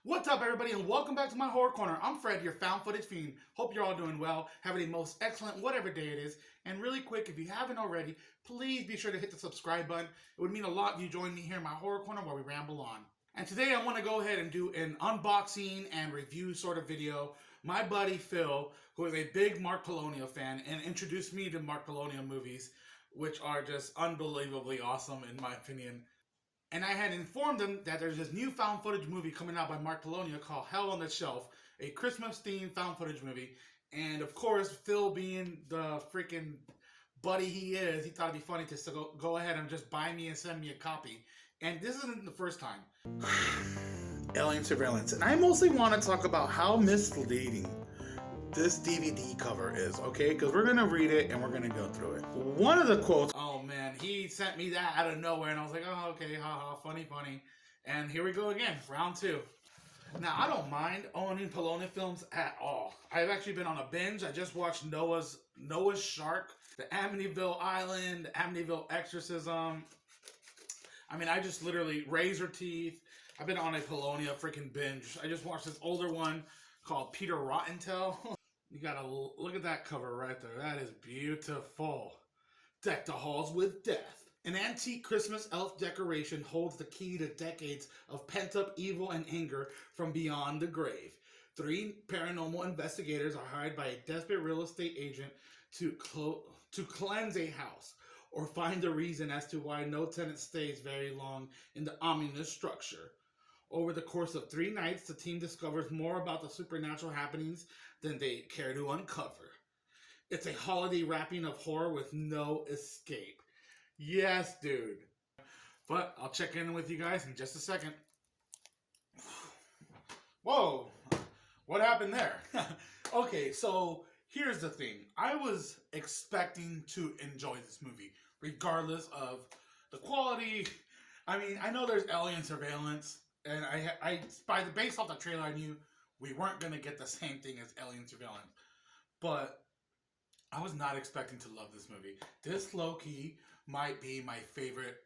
What's up, everybody, and welcome back to my Horror Corner. I'm Fred, your found footage fiend. Hope you're all doing well, having a most excellent whatever day it is. And really quick, if you haven't already, please be sure to hit the subscribe button. It would mean a lot if you join me here in my Horror Corner where we ramble on. And today I want to go ahead and do an unboxing and review sort of video. My buddy Phil, who is a big Mark Polonia fan, and introduced me to Mark Polonia movies, which are just unbelievably awesome in my opinion. And I had informed him that there's this new found footage movie coming out by Mark Polonia called Hell on the Shelf, a Christmas-themed found footage movie. And of course, Phil being the freaking buddy he is, he thought it'd be funny to go ahead and just buy me and send me a copy. And this isn't the first time. Alien surveillance. And I mostly want to talk about how misleading this DVD cover is, okay? Because we're going to read it and we're going to go through it. One of the quotes, oh man, he sent me that out of nowhere and I was like, oh, okay, haha, funny. And here we go again, round two. Now, I don't mind owning Polonia films at all. I've actually been on a binge. I just watched Noah's Shark, the Amityville Island, the Amityville Exorcism. I mean, I just literally, Razor Teeth. I've been on a Polonia freaking binge. I just watched this older one called Peter Rottentail. You gotta look at that cover right there. That is beautiful. Deck the halls with death. An antique Christmas elf decoration holds the key to decades of pent-up evil and anger from beyond the grave. Three paranormal investigators are hired by a desperate real estate agent to cleanse a house or find a reason as to why no tenant stays very long in the ominous structure. Over the course of 3 nights, the team discovers more about the supernatural happenings than they care to uncover. It's a holiday wrapping of horror with no escape. Yes, dude. But I'll check in with you guys in just a second. Whoa, what happened there? Okay, so here's the thing. I was expecting to enjoy this movie, regardless of the quality. I mean, I know there's alien surveillance. And based off the trailer, I knew we weren't going to get the same thing as Alien Surveillance. But I was not expecting to love this movie. This low-key might be my favorite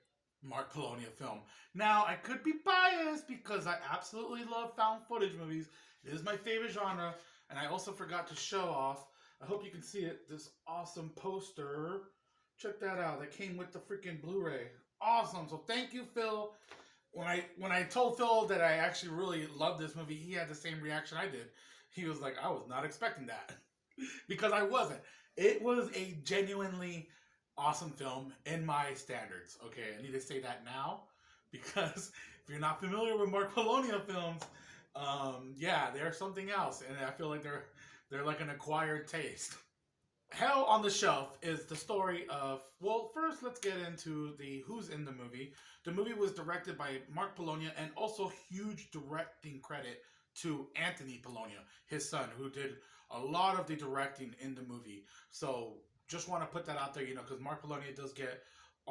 Mark Polonia film. Now, I could be biased because I absolutely love found footage movies. It is my favorite genre. And I also forgot to show off, I hope you can see it, this awesome poster. Check that out. That came with the freaking Blu-ray. Awesome. So thank you, Phil. When I told Phil that I actually really loved this movie, he had the same reaction I did. He was like, I was not expecting that. Because I wasn't. It was a genuinely awesome film in my standards. Okay, I need to say that now. Because if you're not familiar with Mark Polonia films, yeah, they're something else. And I feel like they're like an acquired taste. Hell on the Shelf is the story of, well, first let's get into the who's in the movie. The movie was directed by Mark Polonia, and also huge directing credit to Anthony Polonia, his son, who did a lot of the directing in the movie. So just want to put that out there, because Mark Polonia does get a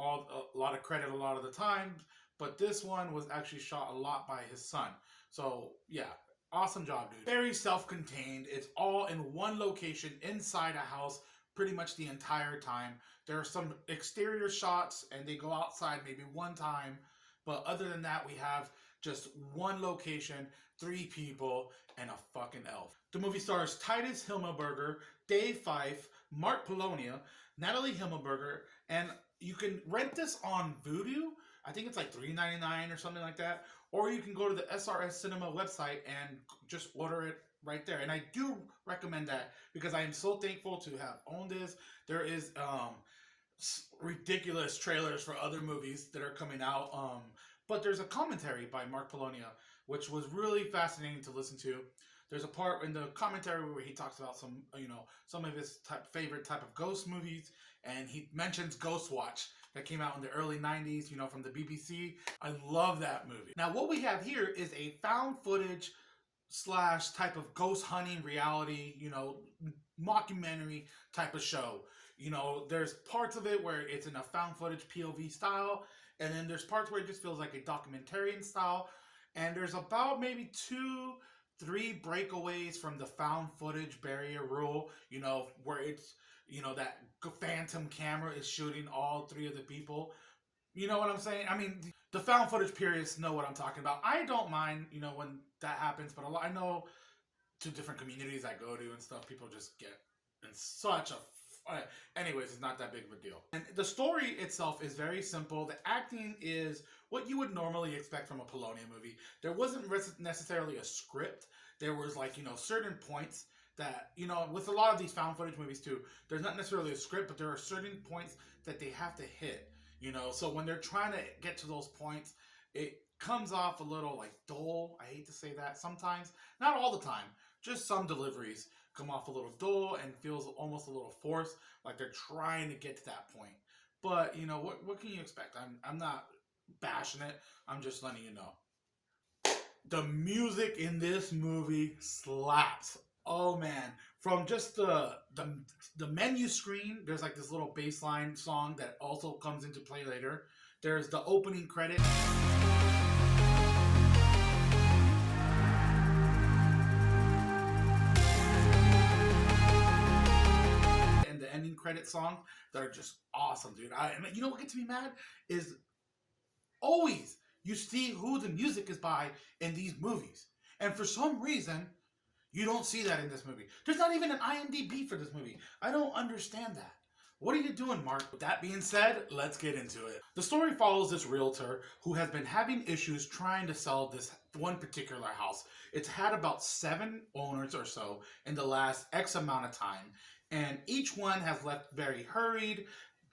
lot of credit a lot of the time, but this one was actually shot a lot by his son. So yeah. Awesome job, dude. Very self-contained. It's all in one location inside a house pretty much the entire time. There are some exterior shots and they go outside maybe one time. But other than that, we have just one location, 3 people, and a fucking elf. The movie stars Titus Himmelberger, Dave Fife, Mark Polonia, Natalie Himmelberger, and you can rent this on Vudu. I think it's like $3.99 or something like that. Or you can go to the SRS Cinema website and just order it right there. And I do recommend that because I am so thankful to have owned this. There is ridiculous trailers for other movies that are coming out. But there's a commentary by Mark Polonia, which was really fascinating to listen to. There's a part in the commentary where he talks about some of his favorite type of ghost movies. And he mentions Ghostwatch that came out in the early 90s, from the BBC. I love that movie. Now, what we have here is a found footage / type of ghost hunting reality, mockumentary type of show. There's parts of it where it's in a found footage POV style, and then there's parts where it just feels like a documentarian style, and there's about maybe 2-3 breakaways from the found footage barrier rule, where it's, that phantom camera is shooting all 3 of the people. You know what I'm saying? I mean, The found footage purists know what I'm talking about. I don't mind, when that happens, but I know to different communities I go to and stuff, people just get in such a. Anyways, it's not that big of a deal. And the story itself is very simple. The acting is what you would normally expect from a Polonia movie. There wasn't necessarily a script. There was certain points that, with a lot of these found footage movies too, there's not necessarily a script, but there are certain points that they have to hit. So when they're trying to get to those points, it comes off a little dull. I hate to say that sometimes, not all the time. Just some deliveries come off a little dull and feels almost a little forced, like they're trying to get to that point. But what can you expect? I'm not bashing it. I'm just letting you know. The music in this movie slaps. Oh man, from just the menu screen, there's this little bassline song that also comes into play later. There's the opening credit. And the ending credit song that are just awesome, dude. You know what gets me mad is always you see who the music is by in these movies. And for some reason, you don't see that in this movie. There's not even an IMDb for this movie. I don't understand that. What are you doing, Mark? With that being said, let's get into it. The story follows this realtor who has been having issues trying to sell this one particular house. It's had about 7 owners or so in the last X amount of time. And each one has left very hurried,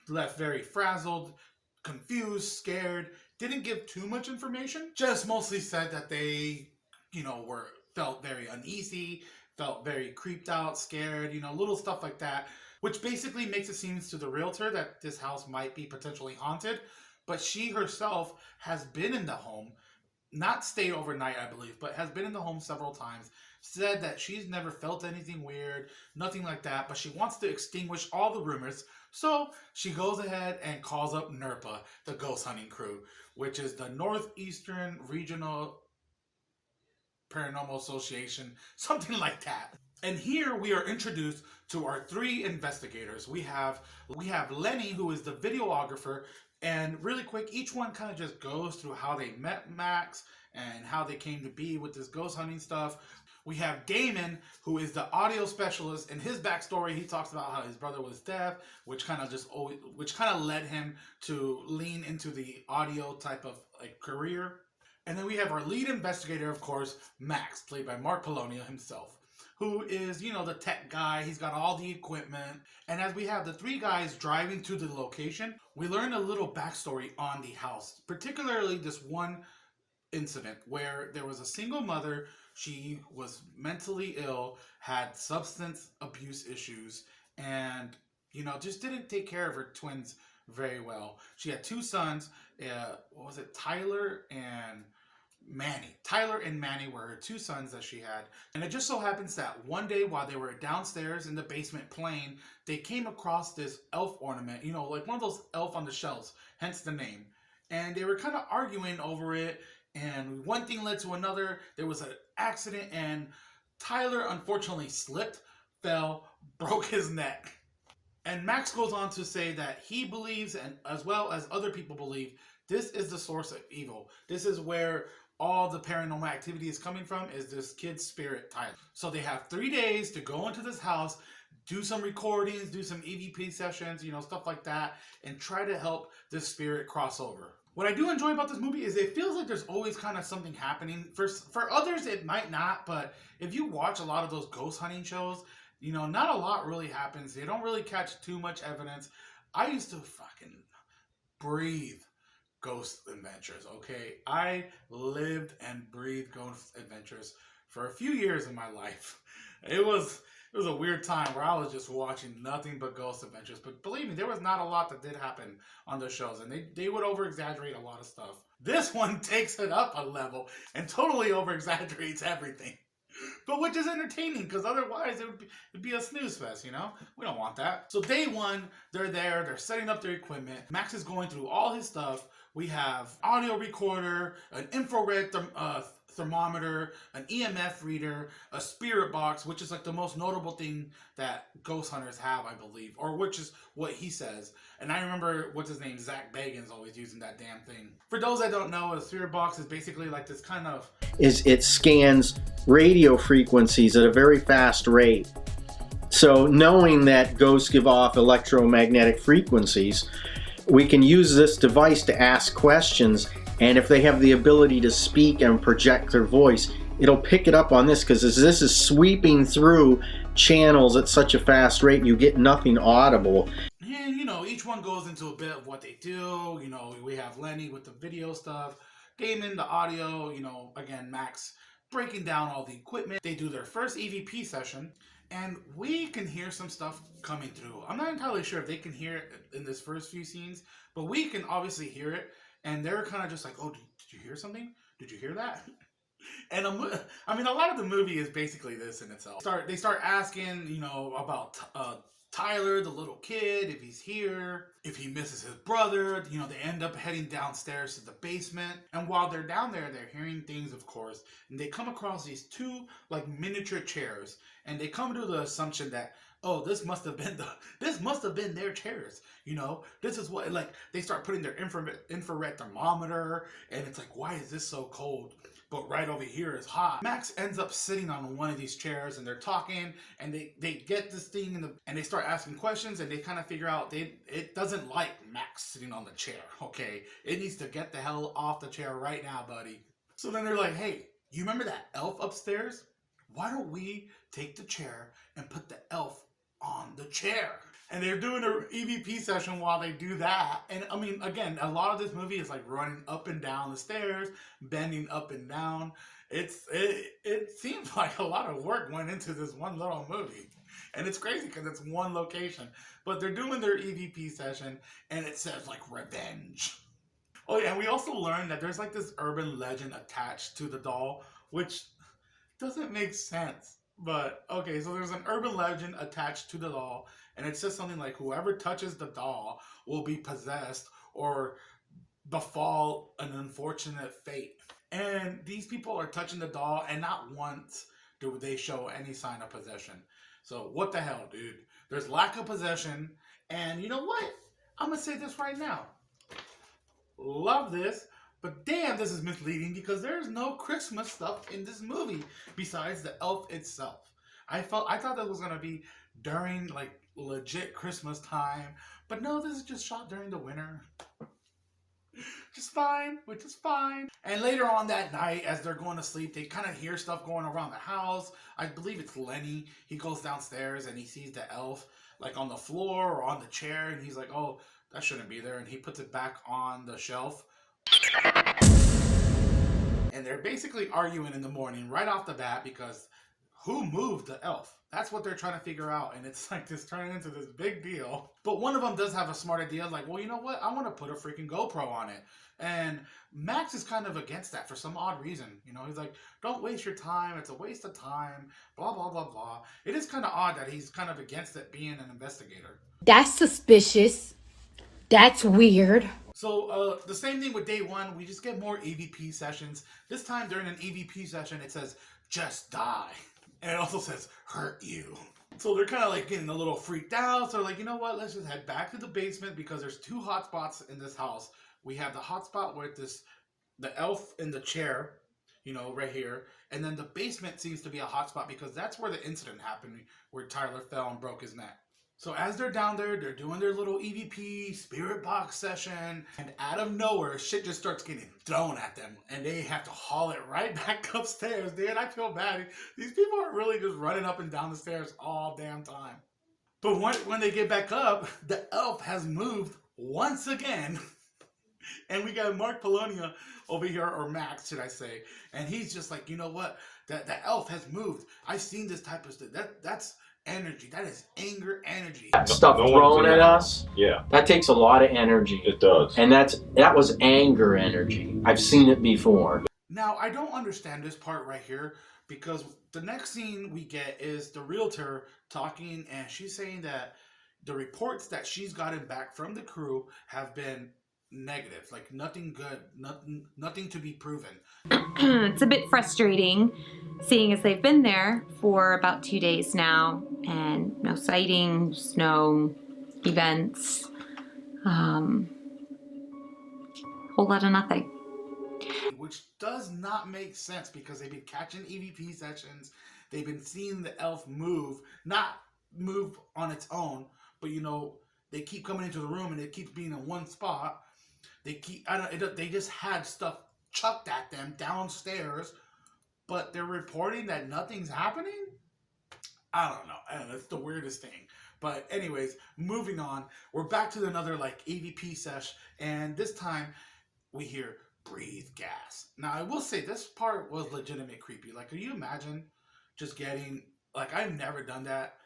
left very frazzled, confused, scared, didn't give too much information, just mostly said that they, felt very uneasy, felt very creeped out, scared, little stuff like that, which basically makes it seem to the realtor that this house might be potentially haunted, but she herself has been in the home, not stayed overnight, I believe, but has been in the home several times, said that she's never felt anything weird, nothing like that, but she wants to extinguish all the rumors. So she goes ahead and calls up NERPA, the ghost hunting crew, which is the Northeastern Regional Paranormal Association, something like that. And here we are introduced to our 3 investigators. We have Lenny, who is the videographer, and really quick, each one kind of just goes through how they met Max and how they came to be with this ghost hunting stuff. We have Damon, who is the audio specialist. In his backstory, he talks about how his brother was deaf, which kind of led him to lean into the audio type of career. And then we have our lead investigator, of course, Max, played by Mark Polonia himself, who is, the tech guy. He's got all the equipment. And as we have the 3 guys driving to the location, we learn a little backstory on the house, particularly this one incident where there was a single mother. She was mentally ill, had substance abuse issues, and, just didn't take care of her twins very well. She had 2 sons. What was it? Tyler and Manny. Tyler and Manny were her 2 sons that she had. And it just so happens that one day while they were downstairs in the basement playing, they came across this elf ornament, like one of those elf on the shelves, hence the name. And they were kind of arguing over it. And one thing led to another. There was an accident, and Tyler unfortunately slipped, fell, broke his neck. And Max goes on to say that he believes, and as well as other people believe, this is the source of evil. This is where all the paranormal activity is coming from, is this kid's spirit, Tyler. So they have 3 days to go into this house, do some recordings, do some EVP sessions, stuff like that, and try to help this spirit cross over. What I do enjoy about this movie is it feels like there's always kind of something happening. For others, it might not, but if you watch a lot of those ghost hunting shows, not a lot really happens. They don't really catch too much evidence. I used to fucking breathe ghost adventures, okay? I lived and breathed ghost adventures for a few years in my life. It was a weird time where I was just watching nothing but ghost adventures. But believe me, there was not a lot that did happen on those shows, and they would over-exaggerate a lot of stuff. This one takes it up a level and totally over-exaggerates everything. But which is entertaining, because otherwise it'd be a snooze fest, We don't want that. So day 1, they're there, they're setting up their equipment. Max is going through all his stuff. We have audio recorder, an infrared thermometer, an EMF reader, a spirit box, which is like the most notable thing that ghost hunters have, I believe, or which is what he says. And I remember, what's his name, Zach Bagans, always using that damn thing. For those that don't know, a spirit box is basically like this kind of... It scans radio frequencies at a very fast rate. So knowing that ghosts give off electromagnetic frequencies, we can use this device to ask questions, and if they have the ability to speak and project their voice, it'll pick it up on this, because as this is sweeping through channels at such a fast rate, you get nothing audible. And, you know, each one goes into a bit of what they do. You know, we have Lenny with the video stuff, Damon, the audio, you know, again, Max breaking down all the equipment. They do their first EVP session, and we can hear some stuff coming through. I'm not entirely sure if they can hear it in this first few scenes, but we can obviously hear it, and they're kind of just like, oh, did you hear something? Did you hear that? And I mean, a lot of the movie is basically this in itself. They start asking, you know, about Tyler, the little kid, if he's here, if he misses his brother. You know, they end up heading downstairs to the basement. And while they're down there, they're hearing things, of course. And they come across these two, like, miniature chairs. And they come to the assumption that, oh, this must have been their chairs. You know, this is what, like, they start putting their infrared thermometer. And it's like, why is this so cold? But right over here is hot. Max ends up sitting on one of these chairs, and they're talking, and they get this thing, and they start asking questions, and they kind of figure out it doesn't like Max sitting on the chair, okay? It needs to get the hell off the chair right now, buddy. So then they're like, hey, you remember that elf upstairs? Why don't we take the chair and put the elf on the chair? And they're doing an EVP session while they do that. And I mean, again, a lot of this movie is like running up and down the stairs, bending up and down. It seems like a lot of work went into this one little movie. And it's crazy because it's one location. But they're doing their EVP session, and it says like revenge. Oh yeah, and we also learned that there's like this urban legend attached to the doll, which doesn't make sense. But okay, so there's an urban legend attached to the doll, and it says something like, whoever touches the doll will be possessed or befall an unfortunate fate. And these people are touching the doll, and not once do they show any sign of possession. So what the hell, dude? There's lack of possession, and you know what? I'm gonna say this right now. Love this, but damn, this is misleading, because there's no Christmas stuff in this movie besides the elf itself. I thought that was gonna be during like legit Christmas time, but no, this is just shot during the winter. Just fine, which is fine. And later on that night, as they're going to sleep, they kind of hear stuff going around the house. I believe it's Lenny. He goes downstairs and he sees the elf like on the floor or on the chair, and he's like, oh, that shouldn't be there, and he puts it back on the shelf. And they're basically arguing in the morning right off the bat, because who moved the elf? That's what they're trying to figure out, and it's like this turning into this big deal. But one of them does have a smart idea, like, well, you know what? I want to put a freaking GoPro on it. And Max is kind of against that for some odd reason. You know, he's like, don't waste your time. It's a waste of time. Blah, blah, blah, blah. It is kind of odd that he's kind of against it being an investigator. That's suspicious. That's weird. So the same thing with day one. We just get more EVP sessions. This time during an EVP session, it says, just die. And it also says, hurt you. So they're kind of like getting a little freaked out. So they're like, you know what? Let's just head back to the basement, because there's two hot spots in this house. We have the hot spot where the elf in the chair, you know, right here. And then the basement seems to be a hot spot, because that's where the incident happened, where Tyler fell and broke his neck. So as they're down there, they're doing their little EVP spirit box session, and out of nowhere, shit just starts getting thrown at them, and they have to haul it right back upstairs. Dude, I feel bad. These people are really just running up and down the stairs all damn time. But when they get back up, the elf has moved once again. And we got Mark Polonia over here, or Max, should I say. And he's just like, you know what? The elf has moved. I've seen this type of stuff. That's energy. That is anger energy. Stuff thrown at us. Yeah. That takes a lot of energy. It does. And that was anger energy. I've seen it before. Now, I don't understand this part right here, because the next scene we get is the realtor talking, and she's saying that the reports that she's gotten back from the crew have been negative, like nothing good, nothing to be proven. It's a bit frustrating, seeing as they've been there for about 2 days now, and no sightings, no events, whole lot of nothing. Which does not make sense because they've been catching EVP sessions, they've been seeing the elf move, not move on its own, but you know, they keep coming into the room and it keeps being in one spot. They just had stuff chucked at them downstairs, but they're reporting that nothing's happening. I don't know. It's the weirdest thing. But anyways, moving on, we're back to another like EVP sesh, and this time we hear breathe gas. Now I will say this part was legitimate creepy. Like, can you imagine just getting, like, I've never done that,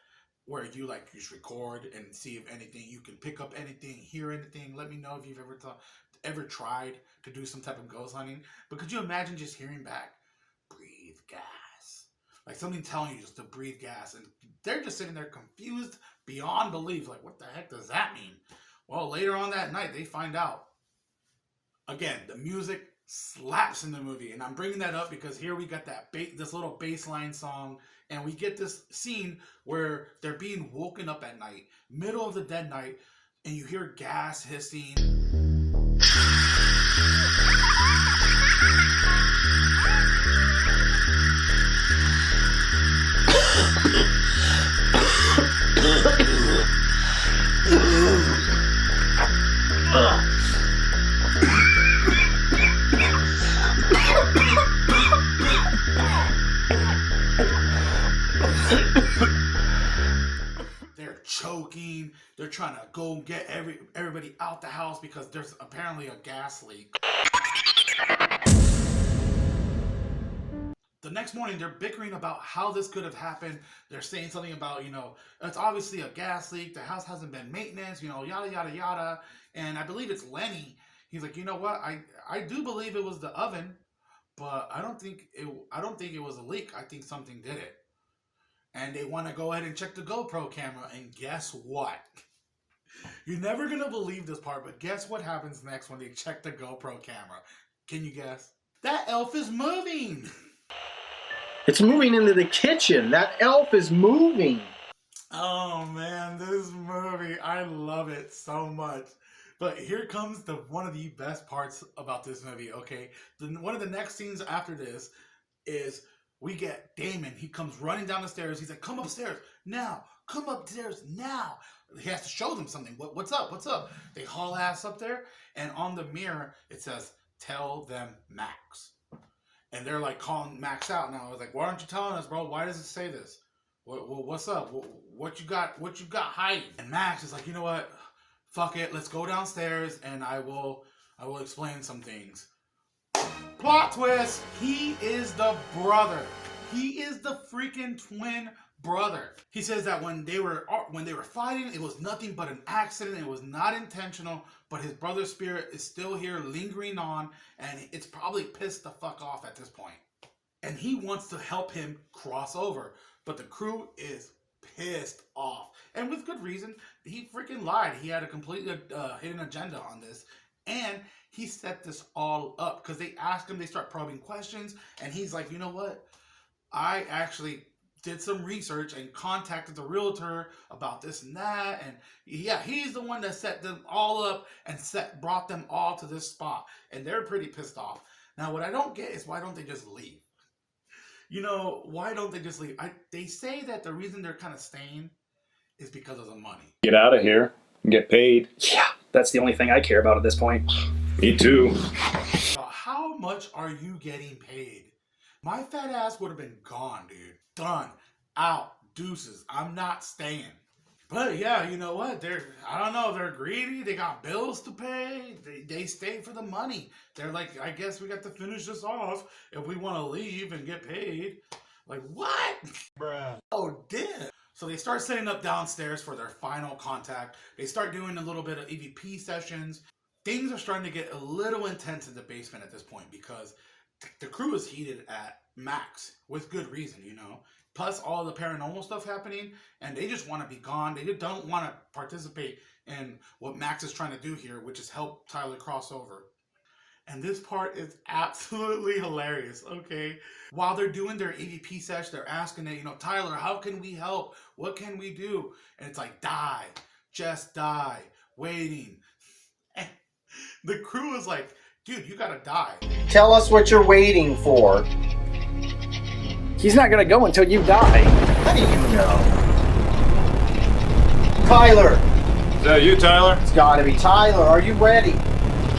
where you like just record and see if anything, you can pick up anything, hear anything. Let me know if you've ever tried to do some type of ghost hunting. But could you imagine just hearing back, breathe gas? Like something telling you just to breathe gas, and they're just sitting there confused beyond belief. Like, what the heck does that mean? Well, later on that night, they find out. Again, the music slaps in the movie, and I'm bringing that up because here we got that this little bass line song, and we get this scene where they're being woken up at night, middle of the dead night, and you hear gas hissing. They're choking. They're trying to go get everybody out the house because there's apparently a gas leak. The next morning, they're bickering about how this could have happened. They're saying something about, you know, it's obviously a gas leak. The house hasn't been maintenance, you know, yada, yada, yada. And I believe it's Lenny. He's like, you know what? I do believe it was the oven, but I don't think it was a leak. I think something did it. And they want to go ahead and check the GoPro camera. And guess what? You're never going to believe this part, but guess what happens next when they check the GoPro camera? Can you guess? That elf is moving. It's moving into the kitchen. That elf is moving. Oh man, this movie, I love it so much. But here comes one of the best parts about this movie, okay? One of the next scenes after this is we get Damon. He comes running down the stairs. He's like, come upstairs now. Come upstairs now. He has to show them something. What's up? What's up? They haul ass up there, and on the mirror, it says, tell them Max. And they're like calling Max out. Now I was like, why aren't you telling us, bro? Why does it say this? What's up? What you got hiding? And Max is like, you know what? Fuck it. Let's go downstairs and I will explain some things. Plot twist. He is the brother. He is the freaking twin brother. He says that when they were fighting, it was nothing but an accident. It was not intentional, but his brother's spirit is still here lingering on, and it's probably pissed the fuck off at this point. And he wants to help him cross over, but the crew is pissed off. And with good reason. He freaking lied. He had a completely hidden agenda on this. And he set this all up because they ask him, they start probing questions, and he's like, you know what? I actually did some research and contacted the realtor about this and that, and yeah, he's the one that set them all up and brought them all to this spot, and they're pretty pissed off. Now, what I don't get is why don't they just leave? You know, why don't they just leave? They say that the reason they're kind of staying is because of the money. Get out of here and get paid. Yeah, that's the only thing I care about at this point. Me too. How much are you getting paid? My fat ass would have been gone, dude. Done. Out. Deuces. I'm not staying. But yeah, you know what? I don't know, they're greedy. They got bills to pay. They stay for the money. They're like, I guess we got to finish this off if we want to leave and get paid. Like, what? Bruh. Oh, damn. So they start setting up downstairs for their final contact. They start doing a little bit of EVP sessions. Things are starting to get a little intense in the basement at this point because the crew is heated at Max with good reason, you know. Plus all the paranormal stuff happening, and they just want to be gone. They don't want to participate in what Max is trying to do here, which is help Tyler cross over. And this part is absolutely hilarious, okay? While they're doing their EVP sesh, they're asking it, you know, Tyler, how can we help? What can we do? And it's like, die. Just die. Waiting. And the crew is like, dude, you gotta die. Tell us what you're waiting for. He's not gonna go until you die. How do you know? Tyler! Is that you, Tyler? It's gotta be Tyler. Are you ready?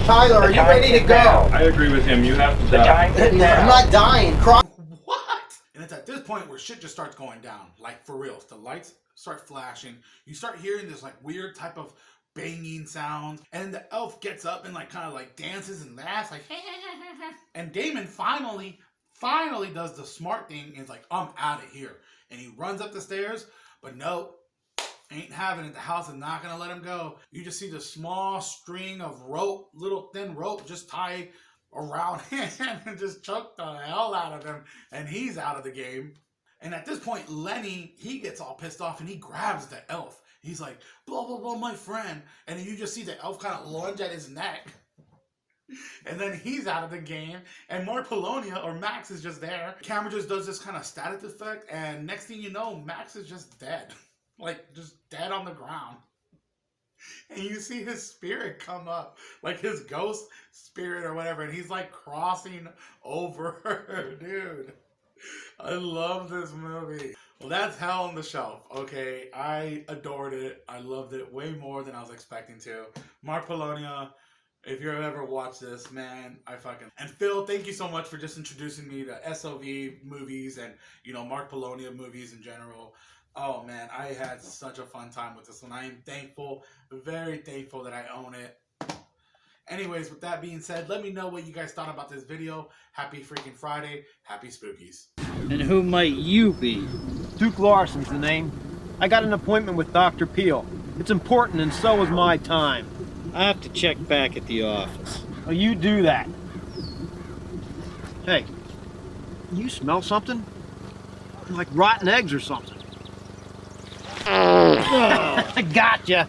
Tyler, are you ready to go? I agree with him. You have to The die. time is I'm now. not dying. What? And it's at this point where shit just starts going down. Like, for real. The lights start flashing. You start hearing this, like, weird type of banging sounds. And the elf gets up and, like, kind of, like, dances and laughs. Like, and Damon finally does the smart thing and is like, I'm out of here. And he runs up the stairs. But no, ain't having it. The house is not going to let him go. You just see the small string of rope, little thin rope, just tied around him and just choke the hell out of him, and he's out of the game. And at this point, Lenny, he gets all pissed off and he grabs the elf. He's like, blah, blah, blah, my friend. And then you just see the elf kind of lunge at his neck. And then he's out of the game. And more Polonia, or Max, is just there. The camera just does this kind of static effect. And next thing you know, Max is just dead. Like, just dead on the ground. And you see his spirit come up, like his ghost spirit or whatever, and he's like crossing over. Dude, I love this movie. Well, that's Hell on the Shelf, okay? I adored it. I loved it way more than I was expecting to. Mark Polonia, if you've ever watched this, man, And Phil, thank you so much for just introducing me to SOV movies and, you know, Mark Polonia movies in general. Oh man, I had such a fun time with this one. I am thankful, very thankful that I own it. Anyways, with that being said, let me know what you guys thought about this video. Happy freaking Friday. Happy Spookies. And who might you be? Duke Larson's the name. I got an appointment with Dr. Peel. It's important, and so is my time. I have to check back at the office. Oh, you do that. Hey, you smell something? Like rotten eggs or something. I gotcha.